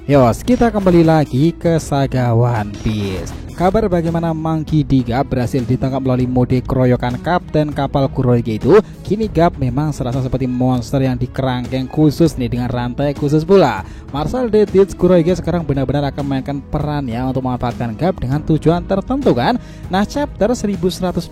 Yos, kita kembali lagi ke saga One Piece. Kabar bagaimana Monkey D. Garp berhasil ditangkap melalui mode keroyokan kapten kapal Kuroige itu. Kini Garp memang serasa seperti monster yang dikerangkeng khusus nih dengan rantai khusus pula. Marshal D. Teach Kuroige sekarang benar-benar akan memainkan perannya untuk memanfaatkan Garp dengan tujuan tertentu kan. Nah, chapter 1126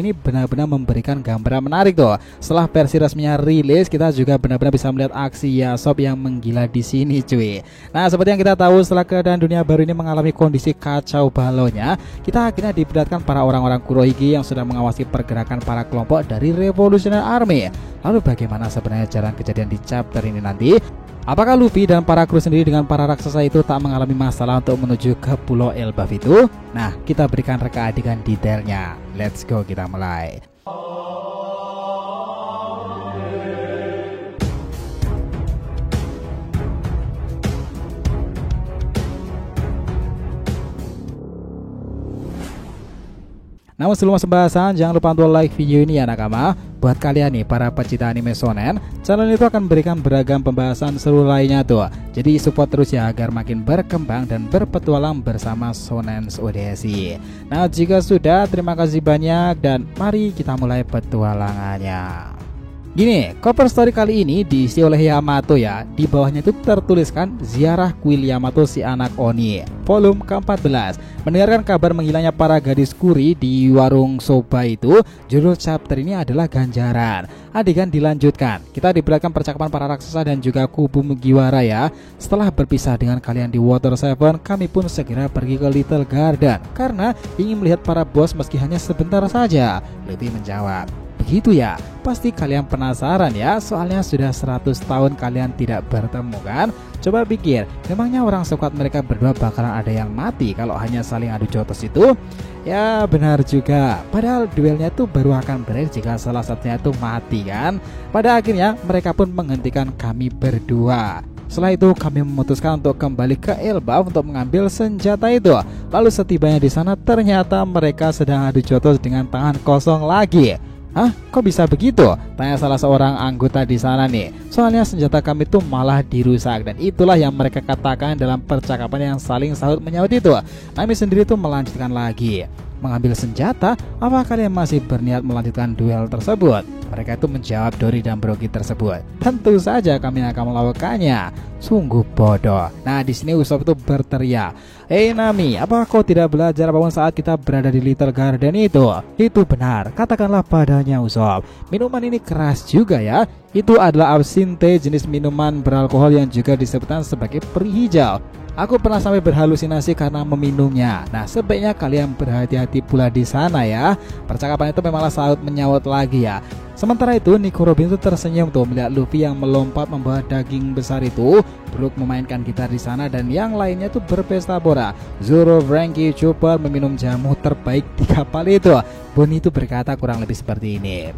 ini benar-benar memberikan gambaran menarik tuh. Setelah versi resminya rilis, kita juga benar-benar bisa melihat aksi Yasop yang menggila di sini cuy. Nah, seperti yang kita tahu, setelah keadaan dunia baru ini mengalami kondisi kacau balau, kita akhirnya diperlihatkan para orang-orang Kurohige yang sedang mengawasi pergerakan para kelompok dari Revolutionary Army. Lalu bagaimana sebenarnya jalan kejadian di chapter ini nanti? Apakah Luffy dan para kru sendiri dengan para raksasa itu tak mengalami masalah untuk menuju ke Pulau Elbaf itu? Nah, kita berikan reka adegan detailnya. Let's go, kita mulai. Namun sebelum masuk pembahasan, jangan lupa untuk like video ini ya nakama. Buat kalian nih para pecinta anime shonen, channel itu akan memberikan beragam pembahasan seru lainnya tuh. Jadi support terus ya agar makin berkembang dan berpetualang bersama Shonen Odyssey. Nah, jika sudah, terima kasih banyak dan mari kita mulai petualangannya. Gini, cover story kali ini diisi oleh Yamato ya. Di bawahnya itu tertuliskan Ziarah Kuil Yamato si anak Oni, volume ke-14. Mendengarkan kabar menghilangnya para gadis kuri di warung soba itu, judul chapter ini adalah ganjaran. Adegan dilanjutkan. Kita diperlihatkan percakapan para raksasa dan juga kubu Mugiwara ya. Setelah berpisah dengan kalian di Water 7, kami pun segera pergi ke Little Garden karena ingin melihat para bos meski hanya sebentar saja. Luffy menjawab, begitu ya, pasti kalian penasaran ya, soalnya sudah 100 tahun kalian tidak bertemu kan? Coba pikir, memangnya orang sekuat mereka berdua bakalan ada yang mati kalau hanya saling adu jotos itu? Ya benar juga, padahal duelnya tuh baru akan berakhir jika salah satunya itu mati kan? Pada akhirnya mereka pun menghentikan kami berdua. Setelah itu kami memutuskan untuk kembali ke Elbaf untuk mengambil senjata itu. Lalu setibanya di sana ternyata mereka sedang adu jotos dengan tangan kosong lagi. Hah? Kok bisa begitu? Tanya salah seorang anggota di sana nih. Soalnya senjata kami tuh malah dirusak. Dan itulah yang mereka katakan dalam percakapan yang saling sahut menyaut itu. Nami sendiri tuh melanjutkan lagi. Mengambil senjata? Apa kalian masih berniat melanjutkan duel tersebut? Mereka itu menjawab Dori dan Brogy tersebut. Tentu saja kami akan melakukannya. Sungguh bodoh. Nah, di sini Usopp itu berteriak, "Hei Nami, apakah kau tidak belajar apapun saat kita berada di Little Garden itu?" Itu benar, katakanlah padanya Usopp. Minuman ini keras juga ya. Itu adalah absinthe, jenis minuman beralkohol yang juga disebutkan sebagai peri hijau. Aku pernah sampai berhalusinasi karena meminumnya. Nah, sebaiknya kalian berhati-hati pula di sana ya. Percakapan itu memanglah sahut menyaut lagi ya. Sementara itu, Nico Robin itu tersenyum tuh melihat Luffy yang melompat membawa daging besar itu. Brook memainkan gitar di sana dan yang lainnya tuh berpesta pora. Zoro, Franky, Chopper meminum jamu terbaik di kapal itu. Bonnie itu berkata kurang lebih seperti ini.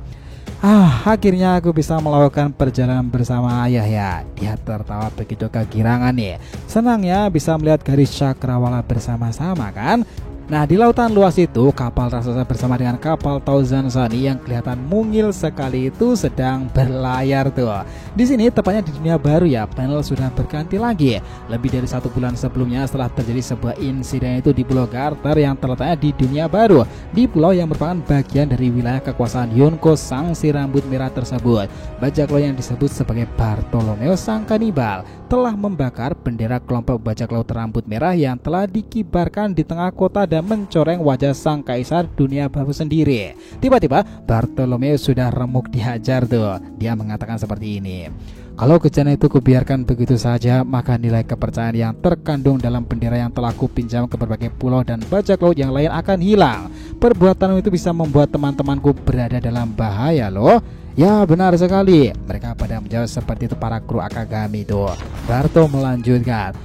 Akhirnya aku bisa melakukan perjalanan bersama ayah ya. Dia tertawa begitu kegirangan nih. Senangnya bisa melihat garis cakrawala bersama-sama kan. Nah, di lautan luas itu kapal raksasa bersama dengan kapal Thousand Sunny yang kelihatan mungil sekali itu sedang berlayar tuh. Di sini tepatnya di dunia baru ya, panel sudah berganti lagi. Lebih dari 1 bulan sebelumnya setelah terjadi sebuah insiden itu di Pulau Garter yang terletaknya di dunia baru, di pulau yang merupakan bagian dari wilayah kekuasaan Yonko sang si rambut merah tersebut. Bajak laut yang disebut sebagai Bartolomeo sang kanibal telah membakar bendera kelompok bajak laut rambut merah yang telah dikibarkan di tengah kota dan mencoreng wajah sang kaisar dunia baru sendiri. Tiba-tiba Bartolomeo sudah remuk dihajar tuh. Dia mengatakan seperti ini, "Kalau kejadian itu kubiarkan begitu saja, maka nilai kepercayaan yang terkandung dalam bendera yang telah kupinjam ke berbagai pulau dan bajak laut yang lain akan hilang. Perbuatanmu itu bisa membuat teman-temanku berada dalam bahaya loh." Ya benar sekali, mereka pada menjawab seperti itu para kru Akagami itu. Barto melanjutkan,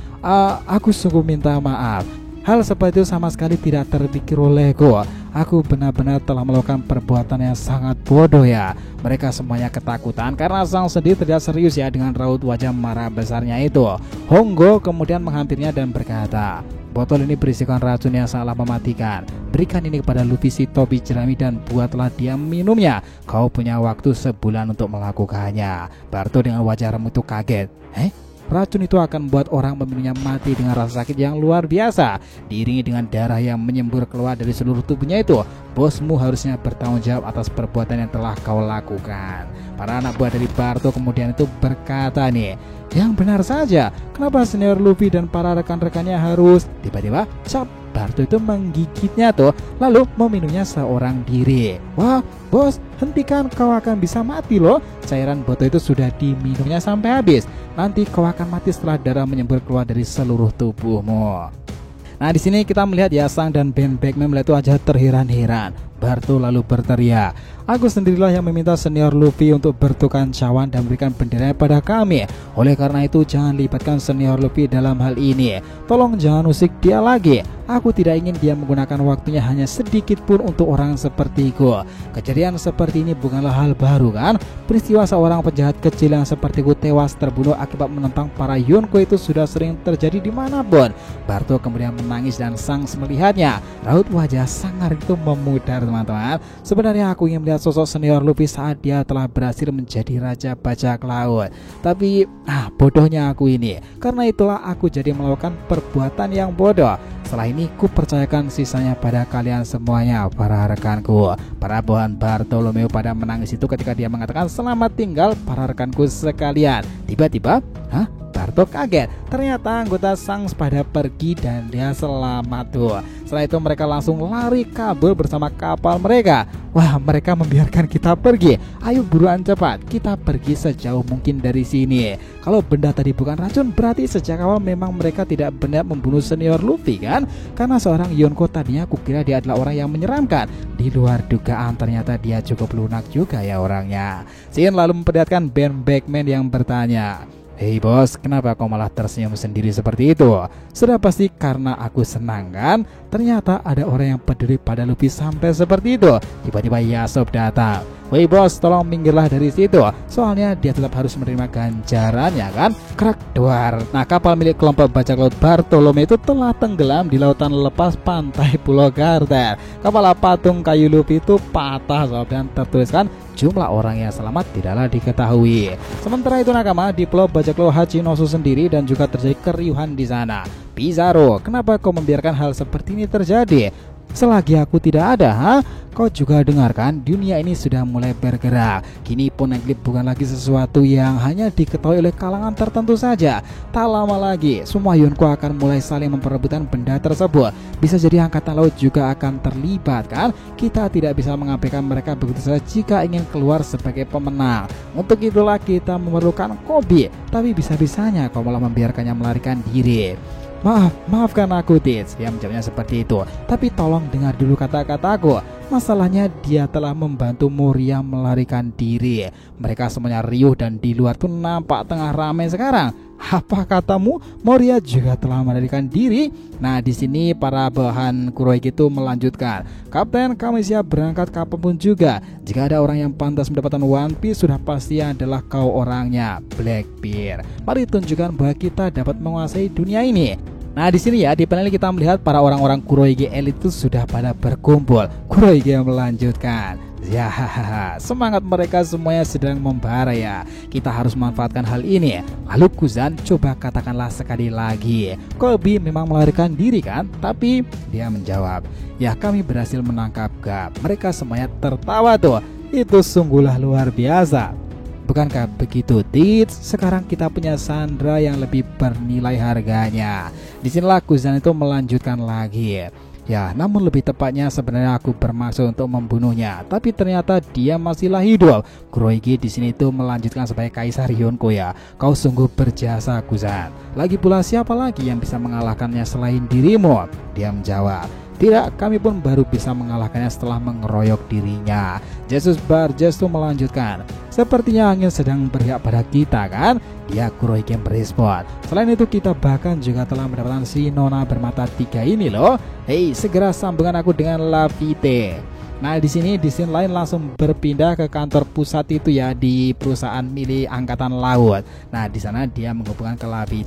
"Aku sungguh minta maaf. Hal seperti itu sama sekali tidak terpikir olehku. Aku benar-benar telah melakukan perbuatan yang sangat bodoh ya." Mereka semuanya ketakutan karena sang sendiri terlihat serius ya dengan raut wajah marah besarnya itu. Hongo kemudian menghampirinya dan berkata, "Botol ini berisikan racun yang sangatlah mematikan. Berikan ini kepada Luffy si topi jerami dan buatlah dia minumnya. Kau punya waktu sebulan untuk melakukannya." Barto dengan wajah remuk itu kaget. racun itu akan membuat orang meminumnya mati dengan rasa sakit yang luar biasa, diiringi dengan darah yang menyembur keluar dari seluruh tubuhnya itu. Bosmu harusnya bertanggung jawab atas perbuatan yang telah kau lakukan. Para anak buah dari Barto kemudian itu berkata nih, yang benar saja, kenapa senior Luffy dan para rekan-rekannya harus tiba-tiba cap Barto itu menggigitnya tuh, lalu meminumnya seorang diri. Wah bos, hentikan, kau akan bisa mati loh. Cairan Boto itu sudah diminumnya sampai habis. Nanti kau akan mati setelah darah menyembur keluar dari seluruh tubuhmu. Nah di sini kita melihat Yasang dan Ben Beckman melihat itu aja terheran-heran. Barto lalu berteriak, aku sendirilah yang meminta senior Luffy untuk bertukar cawan dan berikan benderanya pada kami. Oleh karena itu jangan libatkan senior Luffy dalam hal ini. Tolong jangan usik dia lagi. Aku tidak ingin dia menggunakan waktunya hanya sedikit pun untuk orang sepertiku. Kejadian seperti ini bukanlah hal baru kan? Peristiwa seorang penjahat kecil yang sepertiku tewas terbunuh akibat menentang para Yonko itu sudah sering terjadi dimanapun. Barto kemudian menangis dan Sang melihatnya. Raut wajah sangar itu memudar teman-teman. Sebenarnya aku ingin melihat sosok senior Luffy saat dia telah berhasil menjadi raja bajak laut. Tapi bodohnya aku ini. Karena itulah aku jadi melakukan perbuatan yang bodoh. Setelah ini ku percayakan sisanya pada kalian semuanya, para rekanku. Para bawahan Bartolomeo pada menangis itu ketika dia mengatakan selamat tinggal para rekanku sekalian. Tiba-tiba Barto kaget, ternyata anggota Sang pada pergi dan dia selamat tuh. Setelah itu mereka langsung lari kabur bersama kapal mereka. Wah, mereka membiarkan kita pergi. Ayo buruan cepat, kita pergi sejauh mungkin dari sini. Kalau benda tadi bukan racun, berarti sejak awal memang mereka tidak benar membunuh senior Luffy kan? Karena seorang Yonko tadinya kukira dia adalah orang yang menyeramkan. Di luar dugaan ternyata dia cukup lunak juga ya orangnya. Shin lalu memperlihatkan Ben Beckman yang bertanya, hei bos, kenapa kau malah tersenyum sendiri seperti itu? Sudah pasti karena aku senang kan? Ternyata ada orang yang peduli pada Luffy sampai seperti itu. Tiba-tiba Yasop datang. Woi bos, tolong minggirlah dari situ. Soalnya dia tetap harus menerima ganjarannya kan? Krak duar. Nah, kapal milik kelompok bajak laut Bartolome itu telah tenggelam di lautan lepas pantai Pulau Garter. Kepala patung kayu Luffy itu patah sob, dan tertuliskan jumlah orang yang selamat tidaklah diketahui. Sementara itu nakama di Pulau bajak laut Hachinosu sendiri dan juga terjadi keriuhan di sana. Pizarro, kenapa kau membiarkan hal seperti ini terjadi? Selagi aku tidak ada, kau juga dengarkan, dunia ini sudah mulai bergerak. Kini Poneglyph bukan lagi sesuatu yang hanya diketahui oleh kalangan tertentu saja. Tak lama lagi, semua Yonko akan mulai saling memperebutkan benda tersebut. Bisa jadi angkatan laut juga akan terlibat kan? Kita tidak bisa mengabaikan mereka begitu saja jika ingin keluar sebagai pemenang. Untuk itulah kita memerlukan Kobe. Tapi bisa-bisanya kau malah membiarkannya melarikan diri. Maafkan aku Tits. Dia menjawabnya seperti itu. Tapi tolong dengar dulu kata-kataku. Masalahnya dia telah membantu Moria melarikan diri. Mereka semuanya riuh dan di luar tuh nampak tengah ramai sekarang. Apa katamu? Moria juga telah melarikan diri. Nah di sini para bawahan Kurohige itu melanjutkan. Kapten, kami siap berangkat kapanpun juga. Jika ada orang yang pantas mendapatkan One Piece, sudah pasti adalah kau orangnya, Blackbeard. Mari tunjukkan bahwa kita dapat menguasai dunia ini. Nah di sini ya di panel kita melihat para orang-orang Kurohige elit itu sudah pada berkumpul. Kurohige melanjutkan, ya semangat mereka semuanya sedang membara ya. Kita harus memanfaatkan hal ini. Lalu Kuzan, coba katakanlah sekali lagi, Kobe memang melarikan diri kan? Tapi dia menjawab, ya kami berhasil menangkap Gap. Mereka semuanya tertawa tuh. Itu sungguhlah luar biasa. Bukankah begitu Tits? Sekarang kita punya Sandra yang lebih bernilai harganya. Disinilah Kuzan itu melanjutkan lagi. Ya, namun lebih tepatnya sebenarnya aku bermaksud untuk membunuhnya, tapi ternyata dia masihlah hidup. Kurohige di sini itu melanjutkan sebagai Kaisar Yonko ya. Kau sungguh berjasa Kuzan. Lagi pula siapa lagi yang bisa mengalahkannya selain dirimu? Dia menjawab, tidak, kami pun baru bisa mengalahkannya setelah mengeroyok dirinya. Jesus Barges itu melanjutkan, sepertinya angin sedang berpihak pada kita kan? Dia Kurohige merespon. Selain itu kita bahkan juga telah mendapatkan si Nona bermata 3 ini loh. Hei, segera sambungan aku dengan Laffy. Nah di sini di scene lain langsung berpindah ke kantor pusat itu ya, di perusahaan milik angkatan laut. Nah di sana dia menghubungkan ke Laffy.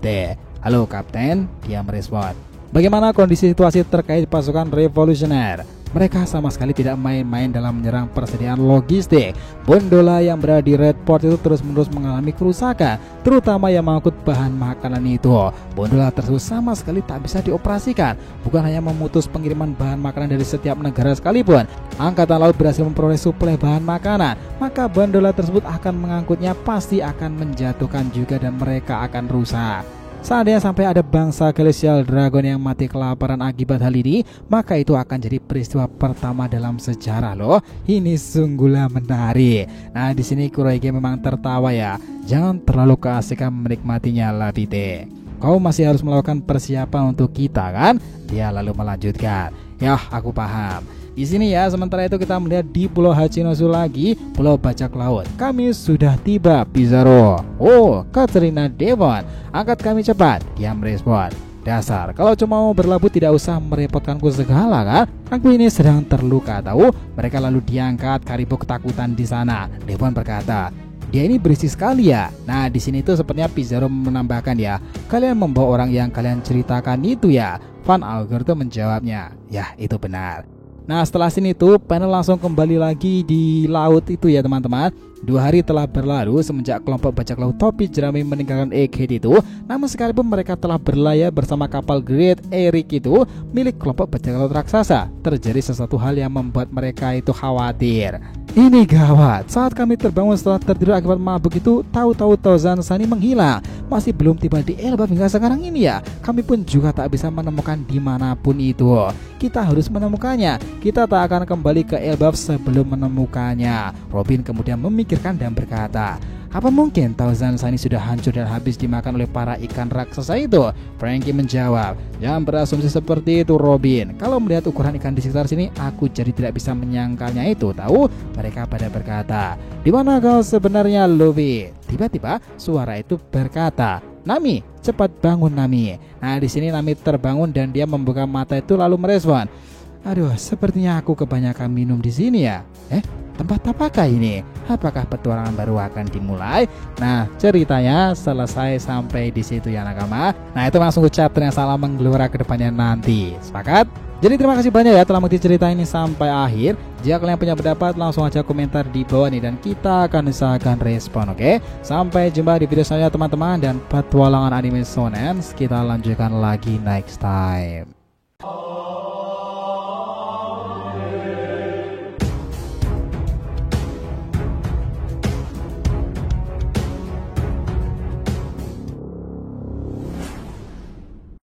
Halo kapten, dia merespon. Bagaimana kondisi situasi terkait pasukan revolusioner? mereka sama sekali tidak main-main dalam menyerang persediaan logistik. Bondola yang berada di Red Port itu terus-menerus mengalami kerusakan, terutama yang mengangkut bahan makanan itu. Bondola tersebut sama sekali tak bisa dioperasikan. Bukan hanya memutus pengiriman bahan makanan dari setiap negara sekalipun, Angkatan Laut berhasil memperoleh suplai bahan makanan, maka bondola tersebut akan mengangkutnya pasti akan menjatuhkan juga dan mereka akan rusak. Seandainya sampai ada bangsa Glacial Dragon yang mati kelaparan akibat hal ini, maka itu akan jadi peristiwa pertama dalam sejarah loh. Ini sungguhlah menarik. Nah, di sini Kurohige memang tertawa ya. Jangan terlalu keasikan menikmatinya, Labite. Kau masih harus melakukan persiapan untuk kita kan? Dia lalu melanjutkan. Yah, aku paham. Di sini ya, sementara itu kita melihat di Pulau Hachinosu lagi, Pulau Bajak Laut. Kami sudah tiba, Pizarro. Oh, Katrina Devon, angkat kami cepat. Dia merespon. Dasar, kalau cuma mau berlabuh tidak usah merepotkanku segala kan? Aku ini sedang terluka tahu. Mereka lalu diangkat, Karibo ketakutan di sana. Devon berkata, dia ini berisik sekali ya. Nah, di sini tuh sepertinya Pizarro menambahkan ya, kalian membawa orang yang kalian ceritakan itu ya. Van Auger tuh menjawabnya, ya itu benar. Nah, setelah sini tuh panel langsung kembali lagi di laut itu ya teman-teman. 2 hari telah berlalu semenjak kelompok bajak laut topi jerami meninggalkan Egghead itu. Namun sekalipun mereka telah berlayar bersama kapal Great Eric itu milik kelompok bajak laut raksasa, terjadi sesuatu hal yang membuat mereka itu khawatir. Ini gawat, saat kami terbangun setelah tertidur akibat mabuk itu, tahu-tahu Thousand Sunny menghilang. Masih belum tiba di Elbaf hingga sekarang ini ya. Kami pun juga tak bisa menemukan dimanapun itu. Kita harus menemukannya. Kita tak akan kembali ke Elbaf sebelum menemukannya. Robin kemudian memikirkan dan berkata, apa mungkin Thousand Sunny sudah hancur dan habis dimakan oleh para ikan raksasa itu? Frankie menjawab, jangan berasumsi seperti itu Robin. Kalau melihat ukuran ikan di sekitar sini, aku jadi tidak bisa menyangkalnya itu, tahu? Mereka pada berkata, di mana kau sebenarnya Luffy? Tiba-tiba suara itu berkata, Nami, cepat bangun Nami. Nah, di sini Nami terbangun dan dia membuka mata itu lalu merespon, aduh, sepertinya aku kebanyakan minum di sini ya. Tempat apakah ini? Apakah petualangan baru akan dimulai? Nah, ceritanya selesai sampai di situ ya nakama. Nah, itu langsung chapter yang salah menggelora ke depannya nanti. Sepakat? Jadi terima kasih banyak ya telah mengikuti cerita ini sampai akhir. Jika kalian punya pendapat langsung aja komentar di bawah nih dan kita akan usahakan respon, oke? Sampai jumpa di video selanjutnya teman-teman, dan petualangan anime shonen kita lanjutkan lagi next time.